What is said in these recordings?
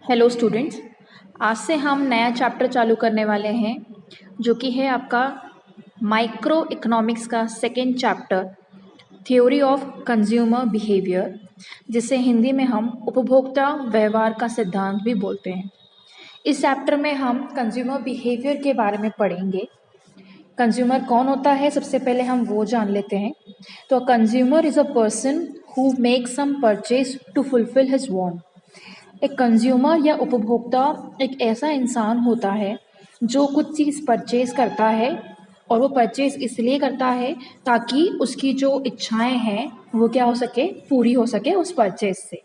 Hello students. आज से हम नया चैप्टर चालू करने वाले हैं जो कि है आपका माइक्रो इकोनॉमिक्स का second chapter, theory of consumer behaviour, जिसे हिंदी में हम उपभोक्ता व्यवहार का सिद्धांत भी बोलते हैं। इस चैप्टर में हम कंज्यूमर बिहेवियर के बारे में पढ़ेंगे। कंज्यूमर कौन होता है, सबसे पहले हम वो जान लेते हैं। तो consumer is a person who makes some purchase to fulfil his want. एक कंज्यूमर या उपभोक्ता एक ऐसा इंसान होता है जो कुछ चीज़ परचेज करता है, और वो परचेज इसलिए करता है ताकि उसकी जो इच्छाएं हैं वो क्या हो सके, पूरी हो सके उस परचेज से।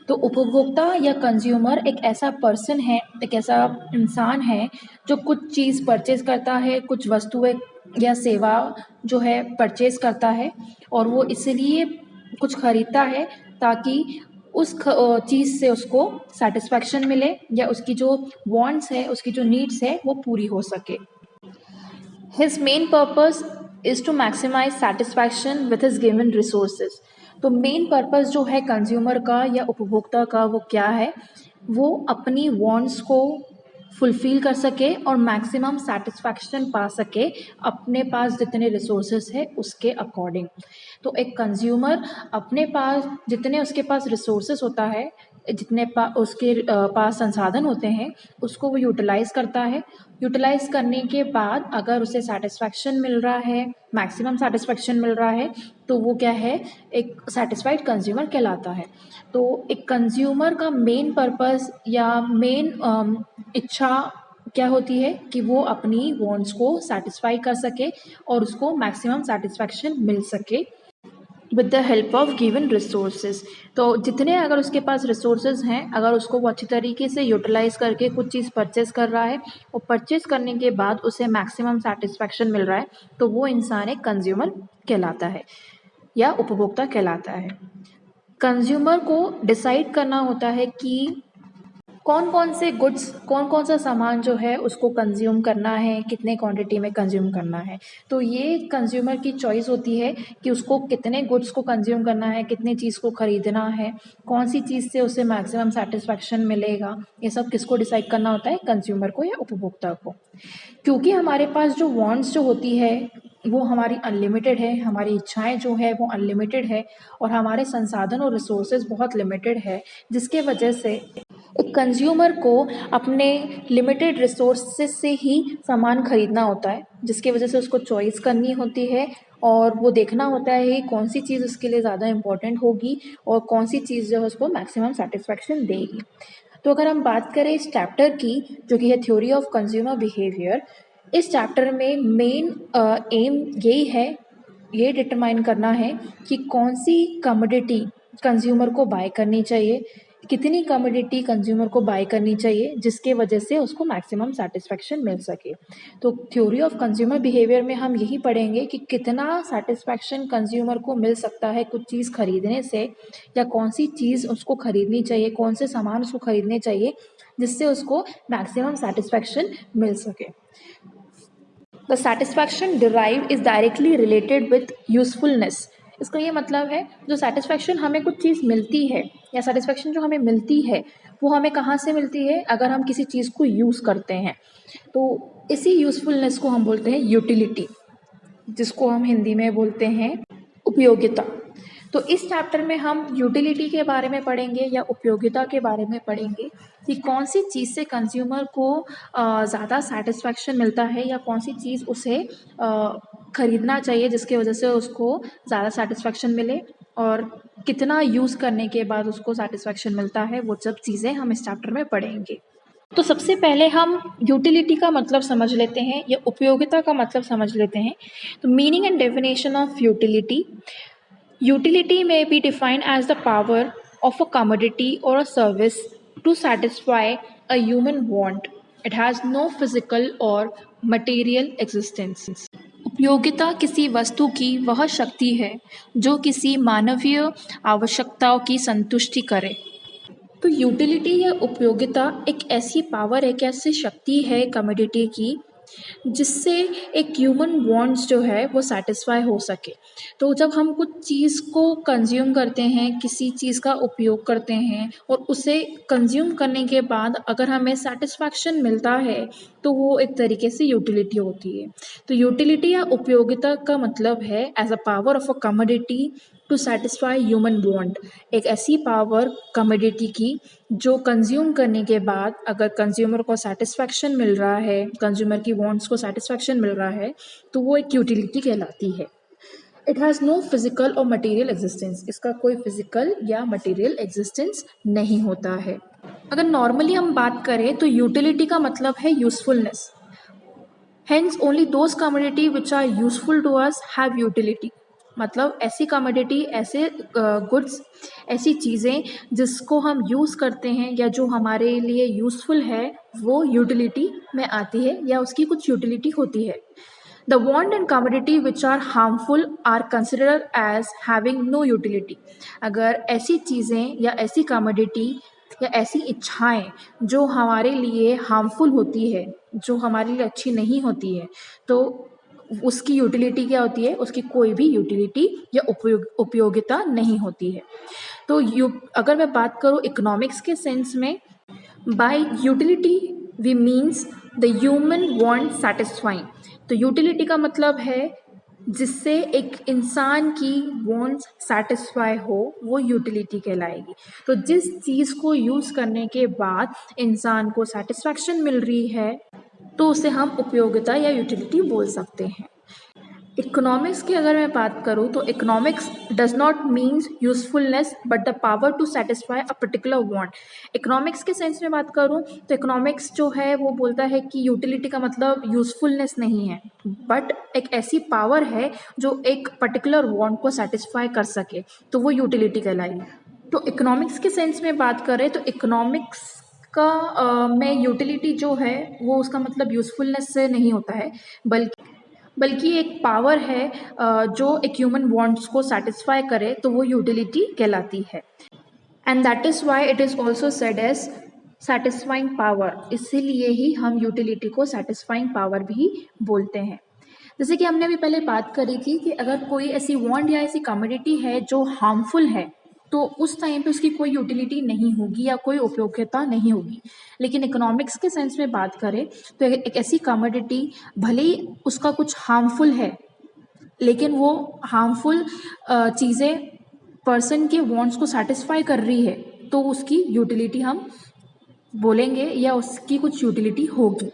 तो उपभोक्ता या कंज्यूमर एक ऐसा पर्सन है, एक ऐसा इंसान है जो कुछ चीज़ परचेज करता है, कुछ वस्तुएं या सेवा जो है परचेज करता है, और वो इसलिए कुछ खरीदता है ताकि उस चीज़ से उसको सेटिस्फैक्शन मिले या उसकी जो वांट्स है, उसकी जो नीड्स है वो पूरी हो सके। His main purpose is to maximise satisfaction with his given resources. तो मेन पर्पस जो है कंज्यूमर का या उपभोक्ता का वो क्या है, वो अपनी वांट्स को फुलफिल कर सके और मैक्सिमम सेटिस्फैक्शन पा सके अपने पास जितने रिसोर्सेज है उसके अकॉर्डिंग। तो एक कंज्यूमर अपने पास जितने उसके पास रिसोर्सेज होता है, जितने उसके पास संसाधन होते हैं, उसको वो यूटिलाइज़ करता है। यूटिलाइज़ करने के बाद अगर उसे सेटिस्फैक्शन मिल रहा है, मैक्सिमम सेटिस्फैक्शन मिल रहा है, तो वो क्या है, एक सेटिस्फाइड कंज्यूमर कहलाता है। तो एक कंज्यूमर का मेन पर्पस या मेन इच्छा क्या होती है कि वो अपनी वांट्स को सेटिस्फाई कर सके और उसको मैक्सिमम सेटिस्फैक्शन मिल सके with the help of given resources. तो जितने अगर उसके पास रिसोर्सेज हैं, अगर उसको वो अच्छी तरीके से यूटिलाइज करके कुछ चीज़ परचेज कर रहा है और परचेज करने के बाद उसे मैक्सिमम सेटिस्फैक्शन मिल रहा है, तो वो इंसान एक कंज्यूमर कहलाता है या उपभोक्ता कहलाता है। कंज्यूमर को डिसाइड करना होता है कि कौन कौन से गुड्स, कौन कौन सा सामान जो है उसको कंज्यूम करना है, कितने क्वांटिटी में कंज्यूम करना है। तो ये कंज्यूमर की चॉइस होती है कि उसको कितने गुड्स को कंज्यूम करना है, कितनी चीज़ को ख़रीदना है, कौन सी चीज़ से उसे मैक्सिमम सेटिस्फैक्शन मिलेगा। ये सब किसको डिसाइड करना होता है, कंज्यूमर को या उपभोक्ता को। क्योंकि हमारे पास जो वांट्स जो होती है वो हमारी अनलिमिटेड है, हमारी इच्छाएं जो है वो अनलिमिटेड है, और हमारे संसाधन और रिसोर्सेज बहुत लिमिटेड है, जिसके वजह से एक कंज्यूमर को अपने लिमिटेड रिसोर्सेज से ही सामान खरीदना होता है, जिसकी वजह से उसको चॉइस करनी होती है और वो देखना होता है कौन सी चीज़ उसके लिए ज़्यादा इम्पोर्टेंट होगी और कौन सी चीज़ जो है उसको मैक्सिमम सेटिस्फैक्शन देगी। तो अगर हम बात करें इस चैप्टर की, जो कि है थ्योरी ऑफ कंज्यूमर बिहेवियर, इस चैप्टर में मेन एम यही है, ये डिटरमाइन करना है कि कौन सी कमोडिटी कंज्यूमर को बाय करनी चाहिए, कितनी कमोडिटी कंज्यूमर को बाय करनी चाहिए जिसके वजह से उसको मैक्सिमम सेटिस्फैक्शन मिल सके। तो थ्योरी ऑफ कंज्यूमर बिहेवियर में हम यही पढ़ेंगे कि कितना सेटिस्फैक्शन कंज्यूमर को मिल सकता है कुछ चीज़ खरीदने से, या कौन सी चीज़ उसको खरीदनी चाहिए, कौन से सामान उसको खरीदने चाहिए जिससे उसको मैक्सिमम सेटिस्फैक्शन मिल सके। The satisfaction derive is directly related with usefulness. इसका ये मतलब है, जो सेटिस्फैक्शन हमें कुछ चीज़ मिलती है या सेटिस्फैक्शन जो हमें मिलती है वो हमें कहाँ से मिलती है, अगर हम किसी चीज़ को यूज़ करते हैं। तो इसी यूज़फुलनेस को हम बोलते हैं यूटिलिटी, जिसको हम हिंदी में बोलते हैं उपयोगिता। तो इस चैप्टर में हम यूटिलिटी के बारे में पढ़ेंगे या उपयोगिता के बारे में पढ़ेंगे कि कौन सी चीज़ से कंज्यूमर को ज़्यादा सेटिस्फैक्शन मिलता है या कौन सी चीज़ उसे खरीदना चाहिए जिसकी वजह से उसको ज़्यादा सेटिस्फैक्शन मिले, और कितना यूज़ करने के बाद उसको सेटिस्फैक्शन मिलता है। वो सब चीज़ें हम इस चैप्टर में पढ़ेंगे। तो सबसे पहले हम यूटिलिटी का मतलब समझ लेते हैं या उपयोगिता का मतलब समझ लेते हैं। तो meaning and definition of utility. Utility may be defined as the power of a commodity or a service to satisfy a human want. It has no physical or material existence. उपयोगिता किसी वस्तु की वह शक्ति है जो किसी मानवीय आवश्यकताओं की संतुष्टि करे। तो यूटिलिटी या उपयोगिता एक ऐसी पावर, एक ऐसी शक्ति है कमोडिटी की जिससे एक ह्यूमन वांट्स जो है वो सेटिस्फाई हो सके। तो जब हम कुछ चीज़ को कंज़्यूम करते हैं, किसी चीज़ का उपयोग करते हैं और उसे कंज़्यूम करने के बाद अगर हमें सेटिस्फैक्शन मिलता है, तो वो एक तरीके से यूटिलिटी होती है। तो यूटिलिटी या उपयोगिता का मतलब है as a power of a commodity to satisfy human want. एक ऐसी पावर कमोडिटी की जो कंज्यूम करने के बाद अगर कंज्यूमर को सेटिस्फैक्शन मिल रहा है, कंज्यूमर की वांट्स को सेटिस्फैक्शन मिल रहा है, तो वो एक यूटिलिटी कहलाती है। इट हैज़ नो फिजिकल और मटेरियल एग्जिस्टेंस। इसका कोई फिजिकल या मटेरियल एग्जिस्टेंस नहीं होता है। अगर नॉर्मली हम बात करें तो यूटिलिटी का मतलब है usefulness. Hence, only those commodity which are useful to us have utility. मतलब ऐसी कमोडिटी, ऐसे गुड्स, ऐसी चीज़ें जिसको हम यूज़ करते हैं या जो हमारे लिए यूज़फुल है, वो यूटिलिटी में आती है या उसकी कुछ यूटिलिटी होती है। The want and commodity which are harmful are considered as having no utility. अगर ऐसी चीज़ें या ऐसी कमोडिटी या ऐसी इच्छाएं जो हमारे लिए हार्मफुल होती है, जो हमारे लिए अच्छी नहीं होती है, तो उसकी यूटिलिटी क्या होती है? उसकी कोई भी यूटिलिटी या उपयोगिता नहीं होती है। तो अगर मैं बात करूँ इकोनॉमिक्स के सेंस में, by utility we means the human want satisfying. तो यूटिलिटी का मतलब है जिससे एक इंसान की वांट्स सेटिस्फाई हो, वो यूटिलिटी कहलाएगी। तो जिस चीज़ को यूज़ करने के बाद इंसान को सेटिस्फैक्शन मिल रही है, तो उसे हम उपयोगिता या यूटिलिटी बोल सकते हैं। इकोनॉमिक्स की अगर मैं बात करूँ तो economics does not means usefulness but the power to satisfy a particular want. Economics के सेंस में बात करूँ तो इकोनॉमिक्स जो है वो बोलता है कि यूटिलिटी का मतलब यूजफुलनेस नहीं है, बट एक ऐसी पावर है जो एक पर्टिकुलर वांट को सेटिस्फाई कर सके, तो वो यूटिलिटी कहलाएगी। तो इकोनॉमिक्स के सेंस में बात करें तो इकोनॉमिक्स का में यूटिलिटी जो है वो उसका मतलब यूजफुलनेस से नहीं होता है, बल्कि एक पावर है जो एक ह्यूमन वांट्स को सेटिस्फाई करे, तो वो यूटिलिटी कहलाती है। And that is why it is also said as satisfying power. इसीलिए ही हम यूटिलिटी को सेटिस्फाइंग पावर भी बोलते हैं। जैसे कि हमने अभी पहले बात करी थी कि अगर कोई ऐसी वांट या ऐसी कमोडिटी है जो हार्मफुल है, तो उस टाइम पे उसकी कोई यूटिलिटी नहीं होगी या कोई उपयोगिता नहीं होगी। लेकिन इकोनॉमिक्स के सेंस में बात करें तो एक ऐसी कमोडिटी भले ही उसका कुछ हार्मफुल है, लेकिन वो हार्मफुल चीज़ें पर्सन के वांट्स को सेटिस्फाई कर रही है, तो उसकी यूटिलिटी हम बोलेंगे या उसकी कुछ यूटिलिटी होगी।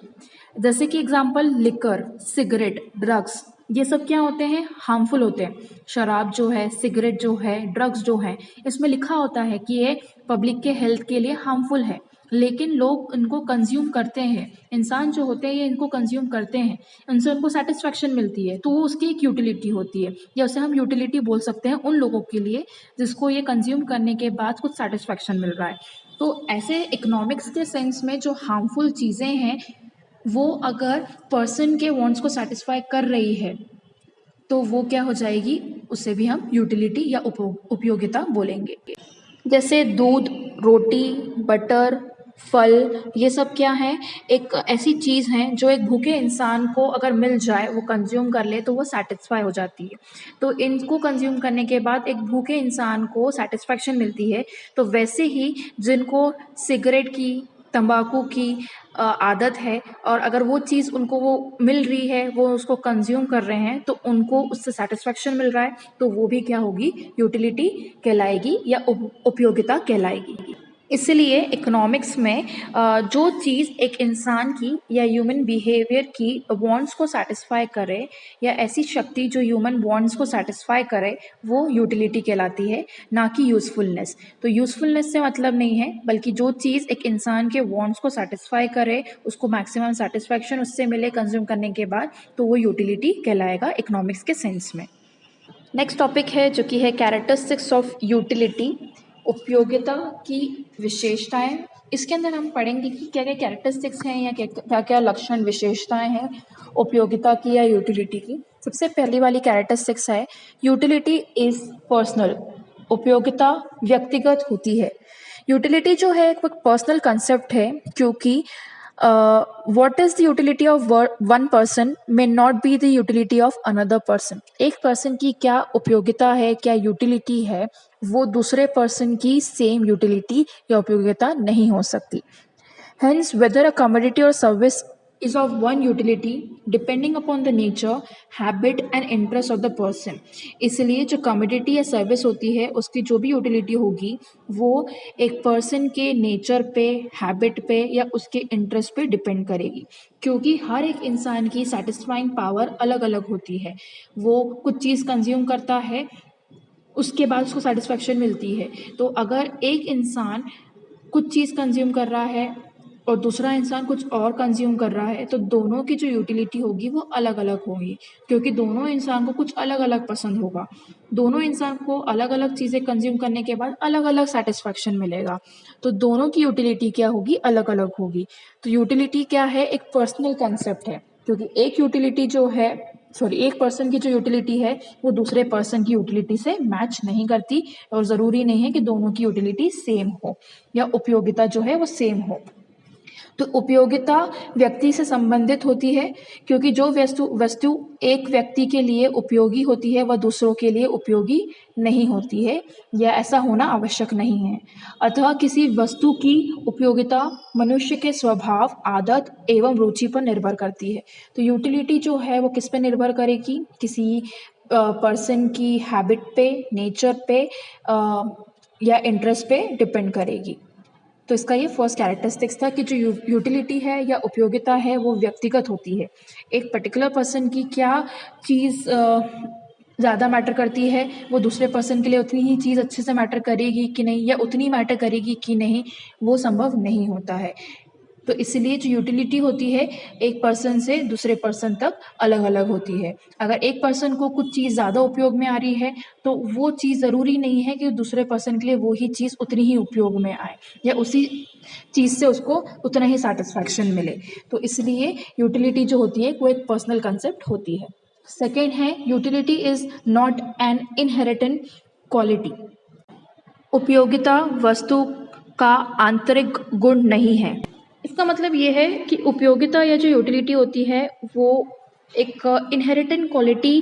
जैसे कि एग्जांपल लिकर, सिगरेट, ड्रग्स, ये सब क्या होते हैं? हार्मफुल होते हैं। शराब जो है, सिगरेट जो है, ड्रग्स जो है, इसमें लिखा होता है कि ये पब्लिक के हेल्थ के लिए हार्मफुल है, लेकिन लोग इनको कंज्यूम करते हैं। इंसान जो होते हैं ये इनको कंज्यूम करते हैं, उनसे उनको सेटिस्फैक्शन मिलती है, तो वो उसकी एक यूटिलिटी होती है, या उसे हम यूटिलिटी बोल सकते हैं उन लोगों के लिए जिसको ये कंज्यूम करने के बाद कुछ सेटिस्फैक्शन मिल रहा है। तो ऐसे इकोनॉमिक्स के सेंस में जो हार्मफुल चीज़ें हैं, वो अगर पर्सन के वांट्स को सेटिस्फाई कर रही है, तो वो क्या हो जाएगी? उसे भी हम यूटिलिटी या उपयोगिता बोलेंगे। जैसे दूध, रोटी, बटर, फल, ये सब क्या है? एक ऐसी चीज़ हैं जो एक भूखे इंसान को अगर मिल जाए, वो कंज्यूम कर ले, तो वो सेटिस्फाई हो जाती है। तो इनको कंज्यूम करने के बाद एक भूखे इंसान को सेटिस्फैक्शन मिलती है। तो वैसे ही जिनको सिगरेट की, तंबाकू की आदत है और अगर वो चीज़ उनको वो मिल रही है, वो उसको कंज्यूम कर रहे हैं, तो उनको उससे सेटिस्फैक्शन मिल रहा है, तो वो भी क्या होगी? यूटिलिटी कहलाएगी या उपयोगिता कहलाएगी। इसलिए इकोनॉमिक्स में जो चीज़ एक इंसान की या ह्यूमन बिहेवियर की वांट्स को सेटिस्फाई करे, या ऐसी शक्ति जो ह्यूमन वांट्स को सेटिस्फाई करे, वो यूटिलिटी कहलाती है, ना कि यूज़फुलनेस। तो यूज़फुलनेस से मतलब नहीं है, बल्कि जो चीज़ एक इंसान के वांट्स को सेटिस्फाई करे, उसको मैक्सिमम सेटिस्फैक्शन उससे मिले कंज्यूम करने के बाद, तो वो यूटिलिटी कहलाएगा इकोनॉमिक्स के सेंस में। नेक्स्ट टॉपिक है जो कि है कैरेक्टरिस्टिक्स ऑफ यूटिलिटी, उपयोगिता की विशेषताएं। इसके अंदर हम पढ़ेंगे कि क्या क्या कैरेक्टरिस्टिक्स हैं या क्या क्या लक्षण, विशेषताएं हैं उपयोगिता की या यूटिलिटी की। सबसे पहली वाली कैरेक्टरिस्टिक्स है यूटिलिटी इज पर्सनल। उपयोगिता व्यक्तिगत होती है। यूटिलिटी जो है एक पर्सनल कंसेप्ट है, क्योंकि what is the utility of one person may not be the utility of another person. एक पर्सन की क्या उपयोगिता है, क्या यूटिलिटी है, वो दूसरे पर्सन की सेम यूटिलिटी या उपयोगिता नहीं हो सकती. Hence, whether a commodity or service is of one utility depending upon the nature, habit and interest of the person. इसलिए जो commodity या service होती है उसकी जो भी utility होगी वो एक person के nature पे, habit पे या उसके interest पे depend करेगी, क्योंकि हर एक इंसान की satisfying power अलग अलग होती है. वो कुछ चीज़ consume करता है, उसके बाद उसको satisfaction मिलती है. तो अगर एक इंसान कुछ चीज़ कंज्यूम कर रहा है और दूसरा इंसान कुछ और कंज्यूम कर रहा है, तो दोनों की जो यूटिलिटी होगी वो अलग अलग होगी, क्योंकि दोनों इंसान को कुछ अलग अलग पसंद होगा. दोनों इंसान को अलग अलग चीज़ें कंज्यूम करने के बाद अलग अलग सेटिस्फैक्शन मिलेगा, तो दोनों की यूटिलिटी क्या होगी, अलग अलग होगी. तो यूटिलिटी क्या है, एक पर्सनल कंसेप्ट है, क्योंकि एक यूटिलिटी जो है एक पर्सन की जो यूटिलिटी है वो दूसरे पर्सन की यूटिलिटी से मैच नहीं करती, और ज़रूरी नहीं है कि दोनों की यूटिलिटी सेम हो या उपयोगिता जो है वो सेम हो. तो उपयोगिता व्यक्ति से संबंधित होती है, क्योंकि जो वस्तु एक व्यक्ति के लिए उपयोगी होती है वह दूसरों के लिए उपयोगी नहीं होती है, या ऐसा होना आवश्यक नहीं है. अतः किसी वस्तु की उपयोगिता मनुष्य के स्वभाव, आदत एवं रुचि पर निर्भर करती है. तो यूटिलिटी जो है वो किस पे निर्भर करेगी, किसी पर्सन की हैबिट पे, नेचर पे या इंटरेस्ट पे डिपेंड करेगी. तो इसका ये फर्स्ट कैरेक्टरिस्टिक्स था कि जो यूटिलिटी है या उपयोगिता है वो व्यक्तिगत होती है. एक पर्टिकुलर पर्सन की क्या चीज़ ज़्यादा मैटर करती है, वो दूसरे पर्सन के लिए उतनी ही चीज़ अच्छे से मैटर करेगी कि नहीं, या उतनी मैटर करेगी कि नहीं, वो संभव नहीं होता है. तो इसलिए जो यूटिलिटी होती है एक पर्सन से दूसरे पर्सन तक अलग अलग होती है. अगर एक पर्सन को कुछ चीज़ ज़्यादा उपयोग में आ रही है तो वो चीज़ ज़रूरी नहीं है कि दूसरे पर्सन के लिए वो ही चीज़ उतनी ही उपयोग में आए या उसी चीज़ से उसको उतना ही सेटिस्फैक्शन मिले. तो इसलिए यूटिलिटी जो होती है वो एक पर्सनल कंसेप्ट होती है. सेकेंड है, utility is not an inherent quality. उपयोगिता वस्तु का आंतरिक गुण नहीं है. इसका मतलब ये है कि उपयोगिता या जो यूटिलिटी होती है वो एक इनहेरिटेंट क्वालिटी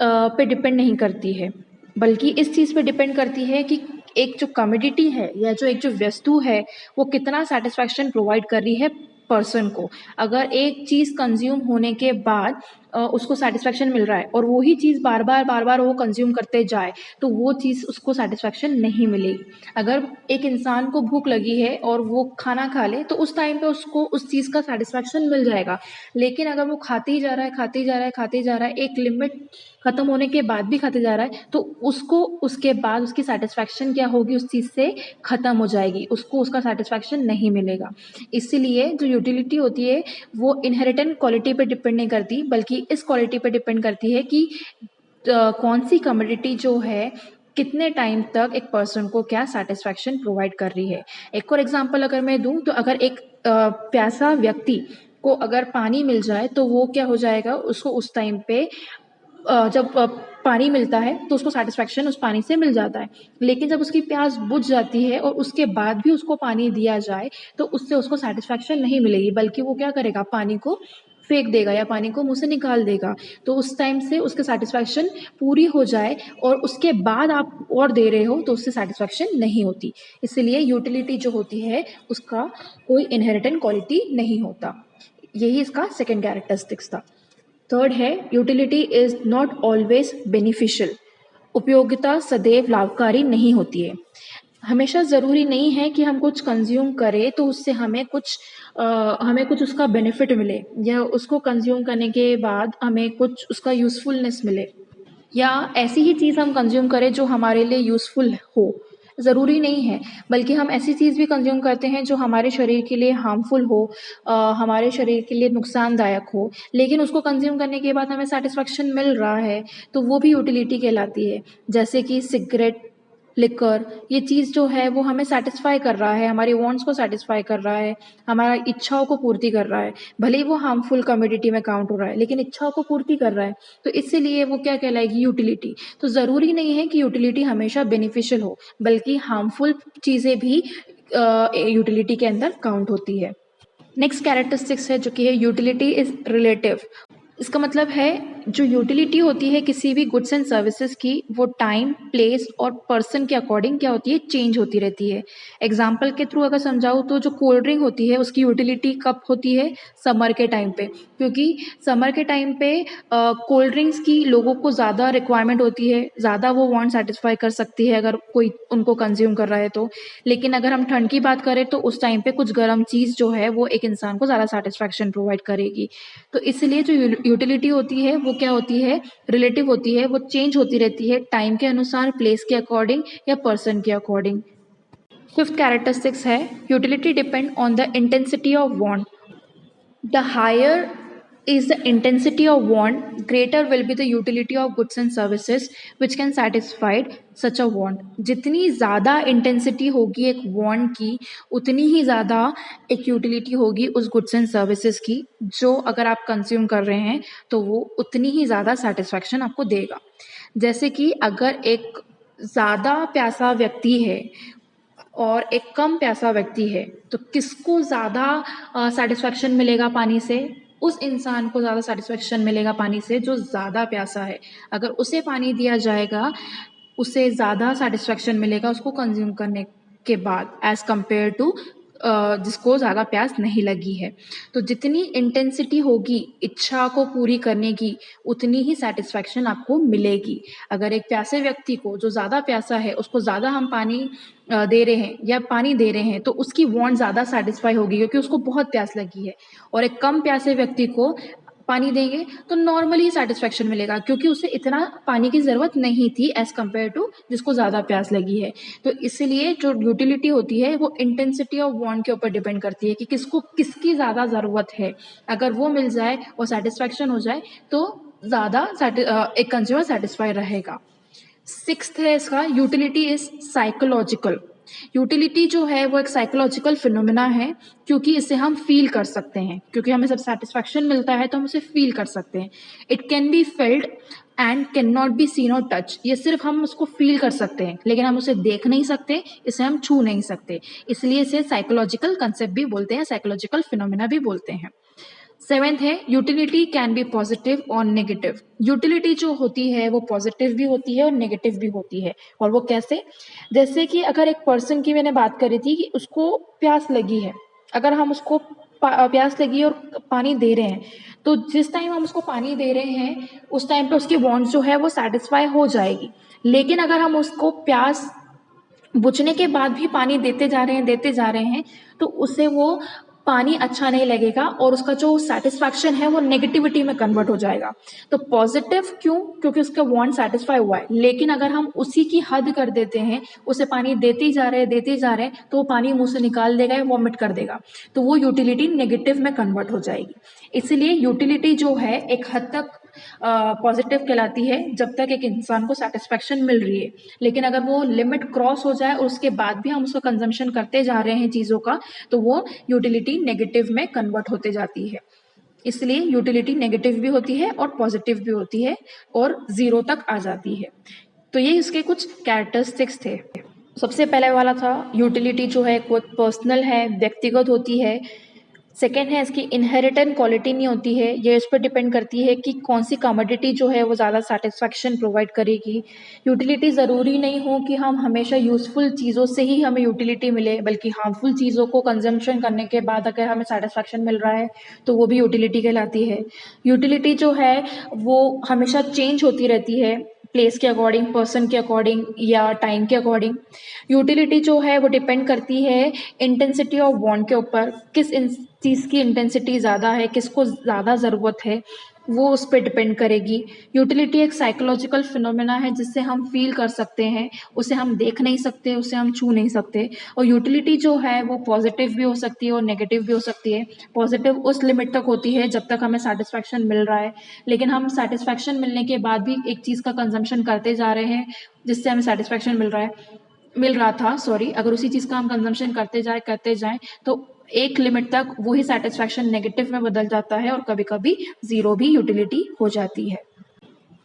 पे डिपेंड नहीं करती है, बल्कि इस चीज़ पे डिपेंड करती है कि एक जो कमोडिटी है या जो एक जो वस्तु है वो कितना सेटिस्फैक्शन प्रोवाइड कर रही है पर्सन को. अगर एक चीज़ कंज्यूम होने के बाद उसको सेटिस्फैक्शन मिल रहा है और वही चीज़ बार बार वो कंज्यूम करते जाए तो वो चीज़ उसको सेटिस्फैक्शन नहीं मिलेगी. अगर एक इंसान को भूख लगी है और वो खाना खा ले तो उस टाइम पे उसको उस चीज़ का सेटिस्फैक्शन मिल जाएगा, लेकिन अगर वो खाते ही जा रहा है, एक लिमिट ख़त्म होने के बाद भी खाते जा रहा है, तो उसको उसके बाद उसकी सेटिस्फैक्शन क्या होगी, उस चीज़ से ख़त्म हो जाएगी, उसको उसका सेटिस्फैक्शन नहीं मिलेगा. इसीलिए जो यूटिलिटी होती है वो इनहेरिटेंट क्वालिटी पे डिपेंड नहीं करती, बल्कि इस क्वालिटी पे डिपेंड करती है कि कौन सी कमोडिटी जो है कितने टाइम तक एक पर्सन को क्या सेटिस्फैक्शन प्रोवाइड कर रही है. एक और एग्जांपल अगर मैं दूं तो अगर एक प्यासा व्यक्ति को अगर पानी मिल जाए तो वो क्या हो जाएगा, उसको उस टाइम पे जब पानी मिलता है तो उसको सेटिस्फैक्शन उस पानी से मिल जाता है, लेकिन जब उसकी प्यास बुझ जाती है और उसके बाद भी उसको पानी दिया जाए तो उससे उसको सेटिस्फैक्शन नहीं मिलेगी, बल्कि वो क्या करेगा, पानी को फेंक देगा या पानी को मुंह से निकाल देगा. तो उस टाइम से उसके सेटिस्फैक्शन पूरी हो जाए और उसके बाद आप और दे रहे हो तो उससे सेटिस्फैक्शन नहीं होती. इसलिए यूटिलिटी जो होती है उसका कोई इनहेरिटेंट क्वालिटी नहीं होता. यही इसका सेकेंड कैरेक्टरिस्टिक्स था. थर्ड है, utility is not always beneficial. उपयोगिता सदैव लाभकारी नहीं होती है. हमेशा ज़रूरी नहीं है कि हम कुछ कंज्यूम करें तो उससे हमें कुछ उसका बेनिफिट मिले, या उसको कंज्यूम करने के बाद हमें कुछ उसका यूज़फुलनेस मिले, या ऐसी ही चीज़ हम कंज्यूम करें जो हमारे लिए यूज़फुल हो. ज़रूरी नहीं है, बल्कि हम ऐसी चीज़ भी कंज्यूम करते हैं जो हमारे शरीर के लिए हार्मफुल हो, हमारे शरीर के लिए नुकसानदायक हो, लेकिन उसको कंज्यूम करने के बाद हमें सेटिस्फैक्शन मिल रहा है तो वो भी यूटिलिटी कहलाती है. जैसे कि सिगरेट, लिकर, ये चीज़ जो है वो हमें सेटिस्फाई कर रहा है, हमारी वांट्स को सेटिस्फाई कर रहा है, हमारा इच्छाओं को पूर्ति कर रहा है. भले ही वो हार्मफुल कमोडिटी में काउंट हो रहा है लेकिन इच्छाओं को पूर्ति कर रहा है, तो इसीलिए वो क्या कहलाएगी, यूटिलिटी. तो ज़रूरी नहीं है कि यूटिलिटी हमेशा बेनिफिशियल हो, बल्कि हार्मफुल चीज़ें भी यूटिलिटी के अंदर काउंट होती है. नेक्स्ट कैरेक्टरिस्टिक्स है जो कि है यूटिलिटी इज रिलेटिव। इसका मतलब है जो यूटिलिटी होती है किसी भी गुड्स एंड सर्विसेज की, वो टाइम, प्लेस और पर्सन के अकॉर्डिंग क्या होती है, चेंज होती रहती है। एग्जाम्पल के थ्रू अगर समझाऊँ तो जो कोल्ड ड्रिंक होती है उसकी यूटिलिटी कब होती है, समर के टाइम पे, क्योंकि समर के टाइम पे कोल्ड ड्रिंक्स की लोगों को ज़्यादा रिक्वायरमेंट होती है, ज़्यादा वो वांट सेटिस्फाई कर सकती है अगर कोई उनको कंज्यूम कर रहा है तो। लेकिन अगर हम ठंड की बात करें तो उस टाइम पे कुछ गर्म चीज़ जो है वो एक इंसान को ज़्यादा सेटिस्फैक्शन प्रोवाइड करेगी। तो इसलिए जो यूटिलिटी होती है वो क्या होती है, रिलेटिव होती है, वो चेंज होती रहती है टाइम के अनुसार, प्लेस के अकॉर्डिंग या पर्सन के अकॉर्डिंग। फिफ्थ कैरेक्टरिस्टिक्स है utility depend on the intensity of want. The higher is the intensity of want, greater will be the utility of goods and services which can satisfy such a want. जितनी ज़्यादा intensity होगी एक want की, उतनी ही ज़्यादा एक utility होगी उस गुड्स एंड सर्विसेज की, जो अगर आप कंज्यूम कर रहे हैं तो वो उतनी ही ज़्यादा सेटिस्फैक्शन आपको देगा। जैसे कि अगर एक ज़्यादा प्यासा व्यक्ति है और एक कम प्यासा व्यक्ति है, तो किसको ज़्यादा सेटिस्फैक्शन मिलेगा पानी से? उस इंसान को ज़्यादा सेटिस्फैक्शन मिलेगा पानी से जो ज़्यादा प्यासा है। अगर उसे पानी दिया जाएगा, उसे ज़्यादा सेटिस्फैक्शन मिलेगा उसको कंज्यूम करने के बाद, एज़ कम्पेयर टू जिसको ज़्यादा प्यास नहीं लगी है। तो जितनी इंटेंसिटी होगी इच्छा को पूरी करने की, उतनी ही सेटिस्फैक्शन आपको मिलेगी। अगर एक प्यासे व्यक्ति को, जो ज़्यादा प्यासा है, उसको ज़्यादा हम पानी दे रहे हैं या पानी दे रहे हैं, तो उसकी वांट ज़्यादा सेटिस्फाई होगी क्योंकि उसको बहुत प्यास लगी है। और एक कम प्यासे व्यक्ति को पानी देंगे तो नॉर्मली सेटिस्फैक्शन मिलेगा क्योंकि उसे इतना पानी की ज़रूरत नहीं थी एज़ कम्पेयर टू जिसको ज़्यादा प्यास लगी है। तो इसलिए जो यूटिलिटी होती है वो इंटेंसिटी ऑफ वांट के ऊपर डिपेंड करती है कि किसको किसकी ज़्यादा ज़रूरत है। अगर वो मिल जाए और सेटिस्फैक्शन हो जाए तो ज़्यादा एक कंज्यूमर सेटिस्फाई रहेगा। सिक्स्थ है इसका, यूटिलिटी इज साइकोलॉजिकल। यूटिलिटी जो है वो एक साइकोलॉजिकल फिनोमिना है क्योंकि इसे हम फील कर सकते हैं, क्योंकि हमें सब सेटिस्फैक्शन मिलता है तो हम उसे फील कर सकते हैं। It can B failed and can not be seen और टच। ये सिर्फ हम उसको फील कर सकते हैं लेकिन हम उसे देख नहीं सकते, इसे हम छू नहीं सकते, इसलिए इसे साइकोलॉजिकल कंसेप्ट भी बोलते हैं, साइकोलॉजिकल फिनोमिना भी बोलते हैं। सेवेंथ है यूटिलिटी कैन बी पॉजिटिव और नेगेटिव। यूटिलिटी जो होती है वो पॉजिटिव भी होती है और नेगेटिव भी होती है। और वो कैसे? जैसे कि अगर एक पर्सन की मैंने बात करी थी कि उसको प्यास लगी है, अगर हम उसको प्यास लगी है और पानी दे रहे हैं, तो जिस टाइम हम उसको पानी दे रहे हैं उस टाइम पे उसकी वांट्स जो है वो सेटिस्फाई हो जाएगी। लेकिन अगर हम उसको प्यास बुझने के बाद भी पानी देते जा रहे हैं तो उसे वो पानी अच्छा नहीं लगेगा और उसका जो सेटिस्फैक्शन है वो नेगेटिविटी में कन्वर्ट हो जाएगा। तो पॉजिटिव क्यों? क्योंकि उसका वांट सेटिस्फाई हुआ है। लेकिन अगर हम उसी की हद कर देते हैं, उसे पानी देते ही जा रहे हैं तो वो पानी मुंह से निकाल देगा या वॉमिट कर देगा, तो वो यूटिलिटी नेगेटिव में कन्वर्ट हो जाएगी। इसलिए यूटिलिटी जो है एक हद तक पॉजिटिव कहलाती है जब तक एक इंसान को सेटिस्फैक्शन मिल रही है। लेकिन अगर वो लिमिट क्रॉस हो जाए और उसके बाद भी हम उसका कंजम्पशन करते जा रहे हैं चीज़ों का, तो वो यूटिलिटी नेगेटिव में कन्वर्ट होते जाती है। इसलिए यूटिलिटी नेगेटिव भी होती है और पॉजिटिव भी होती है और ज़ीरो तक आ जाती है। तो ये इसके कुछ कैरेक्टरिस्टिक्स थे। सबसे पहले वाला था यूटिलिटी जो है वो पर्सनल है, व्यक्तिगत होती है। सेकेंड है इसकी इनहेरिटेंट क्वालिटी नहीं होती है, ये इस पर डिपेंड करती है कि कौन सी कमोडिटी जो है वो ज़्यादा सेटिस्फैक्शन प्रोवाइड करेगी। यूटिलिटी ज़रूरी नहीं हो कि हम हमेशा यूज़फुल चीज़ों से ही हमें यूटिलिटी मिले, बल्कि हार्मफुल चीज़ों को कंजम्पशन करने के बाद अगर हमें सेटिस्फैक्शन मिल रहा है तो वो भी यूटिलिटी कहलाती है। यूटिलिटी जो है वो हमेशा चेंज होती रहती है, प्लेस के अकॉर्डिंग, पर्सन के अकॉर्डिंग या टाइम के अकॉर्डिंग। यूटिलिटी जो है वो डिपेंड करती है इंटेंसिटी ऑफ वांट के ऊपर, किस चीज़ की इंटेंसिटी ज़्यादा है, किसको ज़्यादा ज़रूरत है, वो उस पर डिपेंड करेगी। यूटिलिटी एक साइकोलॉजिकल फिनोमेना है जिससे हम फील कर सकते हैं, उसे हम देख नहीं सकते, उसे हम छू नहीं सकते। और यूटिलिटी जो है वो पॉजिटिव भी हो सकती है और नेगेटिव भी हो सकती है। पॉजिटिव उस लिमिट तक होती है जब तक हमें सेटिस्फैक्शन मिल रहा है, लेकिन हम सेटिस्फैक्शन मिलने के बाद भी एक चीज़ का कंजम्पशन करते जा रहे हैं जिससे हमें सेटिस्फैक्शन मिल रहा था, अगर उसी चीज़ का हम कंजम्पशन करते जाएं तो एक लिमिट तक वही सेटिस्फैक्शन नेगेटिव में बदल जाता है और कभी कभी ज़ीरो भी यूटिलिटी हो जाती है।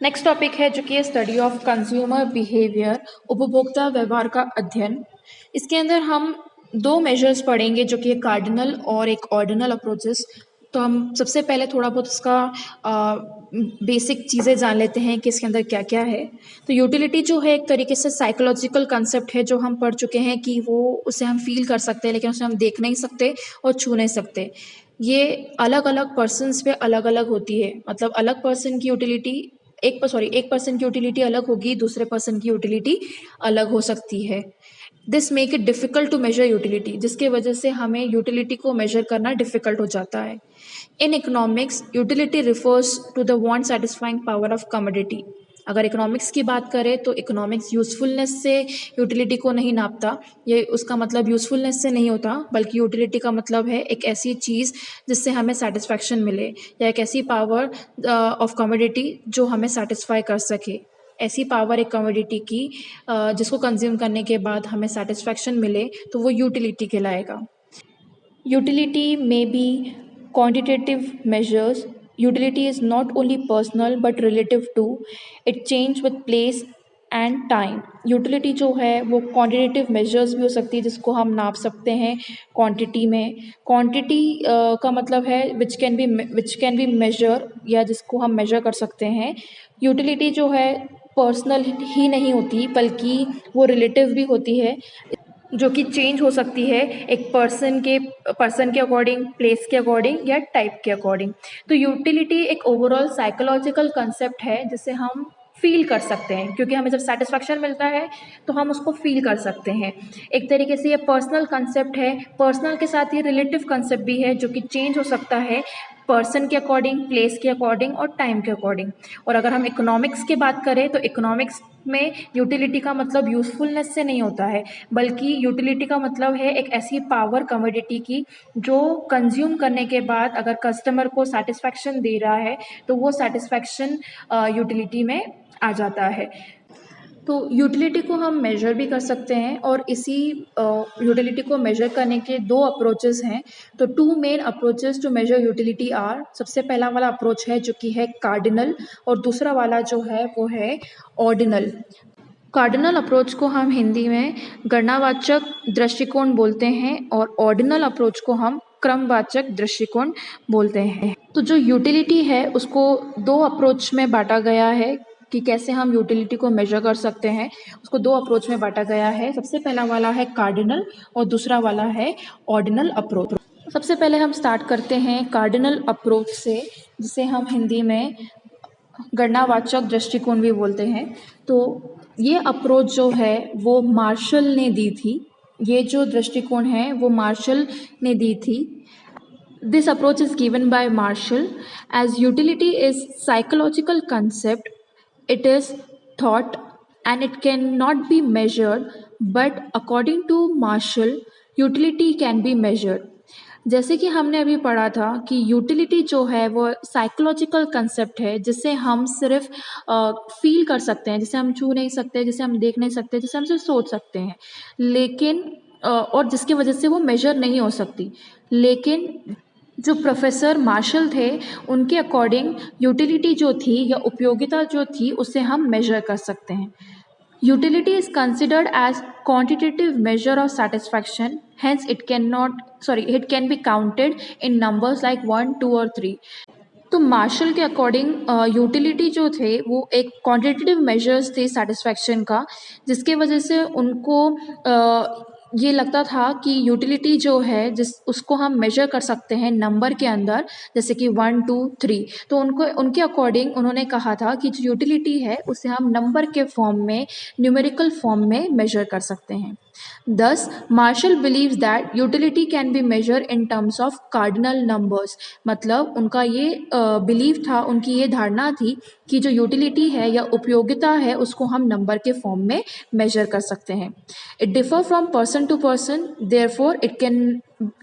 नेक्स्ट टॉपिक है जो कि है स्टडी ऑफ कंज्यूमर बिहेवियर, उपभोक्ता व्यवहार का अध्ययन। इसके अंदर हम दो मेजर्स पढ़ेंगे जो कि कार्डिनल और एक ऑर्डिनल अप्रोचेस। तो हम सबसे पहले थोड़ा बहुत उसका बेसिक चीज़ें जान लेते हैं कि इसके अंदर क्या क्या है। तो यूटिलिटी जो है एक तरीके से साइकोलॉजिकल कंसेप्ट है जो हम पढ़ चुके हैं कि वो उसे हम फील कर सकते हैं लेकिन उसे हम देख नहीं सकते और छू नहीं सकते। ये अलग अलग पर्सनस पे अलग अलग होती है, मतलब अलग पर्सन की यूटिलिटी एक पर्सन की यूटिलिटी अलग होगी, दूसरे पर्सन की यूटिलिटी अलग हो सकती है। This make it difficult to measure utility, जिसके वजह से हमें यूटिलिटी को मेजर करना डिफ़िकल्ट हो जाता है। In economics utility refers to the want satisfying power of commodity. अगर इकोनॉमिक्स की बात करें तो इकोनॉमिक्स यूज़फुलनेस से यूटिलिटी को नहीं नापता, ये उसका मतलब यूज़फुलनेस से नहीं होता, बल्कि यूटिलिटी का मतलब है एक ऐसी चीज़ जिससे हमें सेटिस्फैक्शन मिले, या एक ऐसी पावर ऑफ कमोडिटी जो हमें सेटिस्फाई कर सके। ऐसी पावर एक कमोडिटी की जिसको कंज्यूम करने के बाद हमें सेटिस्फैक्शन मिले तो वो यूटिलिटी कहलाएगा। Utility may be quantitative measures. Utility is not only personal but relative too. It changes with place and time. Utility जो है वो क्वांटिटेटिव मेजर्स भी हो सकती है जिसको हम नाप सकते हैं क्वांटिटी में। क्वांटिटी का मतलब है विच कैन बी मेजर, या जिसको हम मेजर कर सकते हैं। यूटिलिटी जो है पर्सनल ही नहीं होती बल्कि वो रिलेटिव भी होती है, जो कि चेंज हो सकती है एक पर्सन के अकॉर्डिंग, प्लेस के अकॉर्डिंग या टाइप के अकॉर्डिंग। तो यूटिलिटी एक ओवरऑल साइकोलॉजिकल कंसेप्ट है जिसे हम फील कर सकते हैं, क्योंकि हमें जब सेटिस्फैक्शन मिलता है तो हम उसको फील कर सकते हैं। एक तरीके से ये पर्सनल कंसेप्ट है, पर्सनल के साथ ये रिलेटिव कंसेप्ट भी है जो कि चेंज हो सकता है पर्सन के अकॉर्डिंग, प्लेस के अकॉर्डिंग और टाइम के अकॉर्डिंग। और अगर हम इकोनॉमिक्स की बात करें तो इकोनॉमिक्स में यूटिलिटी का मतलब यूज़फुलनेस से नहीं होता है, बल्कि यूटिलिटी का मतलब है एक ऐसी पावर कमोडिटी की जो कंज्यूम करने के बाद अगर कस्टमर को सेटिस्फैक्शन दे रहा है तो वो सेटिस्फैक्शन यूटिलिटी में आ जाता है। तो यूटिलिटी को हम मेजर भी कर सकते हैं, और इसी यूटिलिटी को मेजर करने के दो अप्रोचेस हैं। तो two main approaches to measure utility are, सबसे पहला वाला अप्रोच है जो कि है कार्डिनल, और दूसरा वाला जो है वो है ऑर्डिनल। कार्डिनल अप्रोच को हम हिंदी में गणनावाचक दृष्टिकोण बोलते हैं और ऑर्डिनल अप्रोच को हम क्रमवाचक दृष्टिकोण बोलते हैं। तो जो यूटिलिटी है उसको दो अप्रोच में बांटा गया है कि कैसे हम यूटिलिटी को मेजर कर सकते हैं। उसको दो अप्रोच में बांटा गया है। सबसे पहला वाला है कार्डिनल और दूसरा वाला है ऑर्डिनल अप्रोच। सबसे पहले हम स्टार्ट करते हैं कार्डिनल अप्रोच से, जिसे हम हिंदी में गणनावाचक दृष्टिकोण भी बोलते हैं। तो ये अप्रोच जो है वो मार्शल ने दी थी। ये जो दृष्टिकोण है वो मार्शल ने दी थी। This approach is given by Marshall as utility is psychological concept. It is thought and it cannot be measured, but according to Marshall, utility can be measured. जैसे कि हमने अभी पढ़ा था कि यूटिलिटी जो है वो साइकोलॉजिकल कंसेप्ट है जिसे हम सिर्फ फील कर सकते हैं, जिसे हम छू नहीं सकते, जिसे हम देख नहीं सकते, जिसे हम सिर्फ सोच सकते हैं, लेकिन और जिसकी वजह से वो मेजर नहीं हो सकती। लेकिन जो प्रोफेसर मार्शल थे उनके अकॉर्डिंग यूटिलिटी जो थी या उपयोगिता जो थी उसे हम मेजर कर सकते हैं। Utility is considered as quantitative measure of satisfaction, hence it can be counted in numbers like 1, 2 और 3। तो मार्शल के अकॉर्डिंग यूटिलिटी जो थे वो एक क्वांटिटेटिव मेजर्स थे सेटिस्फैक्शन का, जिसके वजह से उनको ये लगता था कि यूटिलिटी जो है जिस उसको हम मेजर कर सकते हैं नंबर के अंदर, जैसे कि 1, 2, 3। तो उनके अकॉर्डिंग उन्होंने कहा था कि जो यूटिलिटी है उसे हम नंबर के फॉर्म में, न्यूमेरिकल फॉर्म में मेजर कर सकते हैं। Thus, Marshall believes that utility can be measured in terms of cardinal numbers। मतलब उनका ये बिलीव था, उनकी ये धारणा थी कि जो यूटिलिटी है या उपयोगिता है उसको हम नंबर के फॉर्म में मेजर कर सकते हैं। It differ from person to person, therefore it can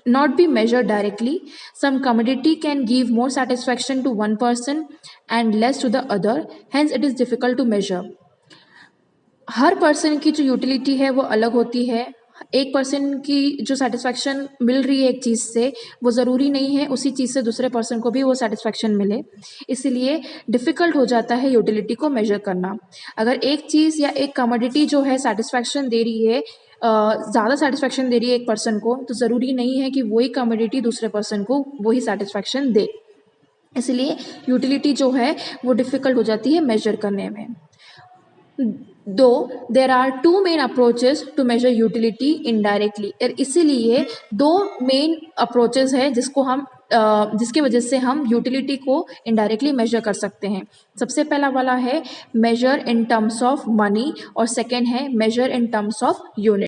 not be measured directly. Some commodity can give more satisfaction to one person and less to the other, hence it is difficult to measure। Her person की जो utility है वो अलग होती है। एक person की जो सेटिस्फैक्शन मिल रही है एक चीज़ से, वो ज़रूरी नहीं है उसी चीज़ से दूसरे पर्सन को भी वो सेटिस्फैक्शन मिले, इसलिए डिफ़िकल्ट हो जाता है यूटिलिटी को मेजर करना। अगर एक चीज़ या एक कमोडिटी जो है सेटिस्फैक्शन दे रही है ज़्यादा सेटिस्फैक्शन दे रही है एक पर्सन को, तो ज़रूरी नहीं है कि वही कमोडिटी दूसरे पर्सन को वही सेटिस्फैक्शन दे। इसलिए यूटिलिटी जो है वो डिफ़िकल्ट हो जाती है मेजर करने में। दो there are two main approaches to measure utility indirectly, इसीलिए दो मेन अप्रोचेस है जिसको हम जिसकी वजह से हम यूटिलिटी को इनडायरेक्टली मेजर कर सकते हैं। सबसे पहला वाला है measure in terms of money और सेकेंड है measure in terms of unit.